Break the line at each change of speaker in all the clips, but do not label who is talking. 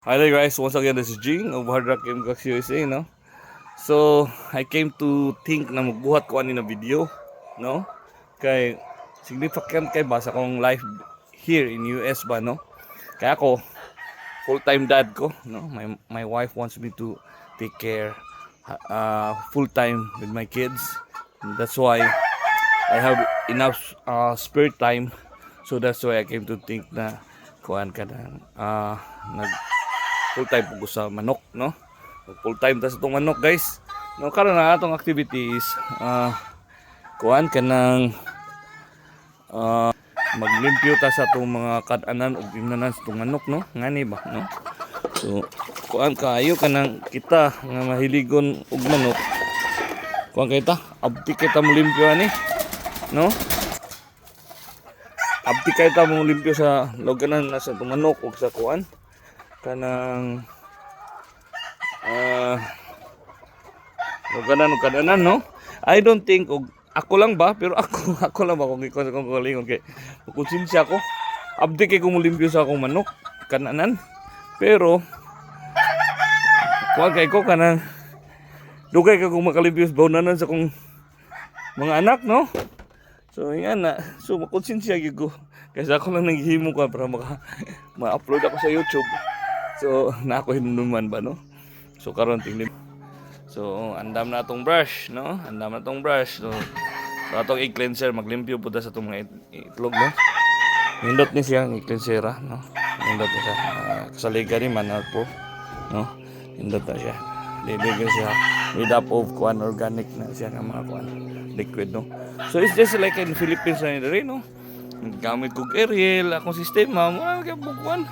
Hi there guys, once again this is Jing of Hard Rock Gamecocks USA, no? So, I came to think na magbuhat ko ani na video, no? Kay significant kay basa kong life here in US ba, no? Kaya ako full-time dad ko, no? My wife wants me to take care full-time with my kids. And that's why I have enough spare time. So that's why I came to think na kuan ka na nag full time po sa manok, no? Full time ta sa itong manok, guys. No, karon na atong activity is kuan kanang maglimpyo ta sa itong mga kad-anan ug imnanan sa itong manok, no? Ngani ba, no? So kuan kaayo kanang kita nga mahiligon og manok. Kuan kay ta, abti kita mo limpyo ani, no? Abti kay ta mo limpyo sa loganan na sa itong manok ug sa kuan kanang kadanan, no? I don't think ako lang ba, pero ako lang ba kung ikon kung kalingon kay konsensya ko. Abdi kay ko mulimpyo sa akong manok kananan. Pero kuan kay ko kanang dugay ka kung makalimpyo sa bawnanan sa akong mga anak, no? So yan na. So makonsensya gyud ko. Kasi ako lang naghihimo ka para ma-upload ako sa YouTube. So na ako hinunuman ba, no? So karon tingnan. So andam na atong brush, no? Andam na atong brush. So atong egg cleanser maglimpyo pud sa atong mga itlog, no? Nindot ni siya egg cleanser, no? Nindot ni siya. Kasaligan ni manal po, no? Nindot na siya. Liligyan siya with up of kuan organic na siya nga mga kuan liquid, no? So it's just like in Philippines na rin, no? Gamit kog Ariel akong sistema mo kay bukuan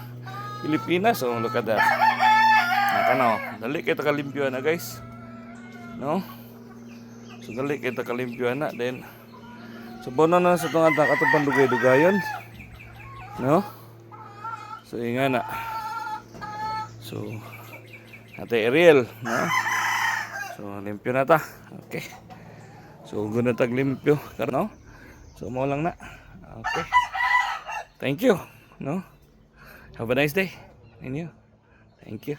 Pilipinas. So look at that. Nakano, dali kay ta kalimpyo na, guys, no? So dali kay ta kalimpyo na, then subono na sa tong atong pandugay-dugayon, no? So inga na. So ate Ariel, no? So limpyo na ta. Okay. So guna tag limpyo karon, no? So mo lang na. Okay. Thank you, no? Have a nice day. And you. Thank you.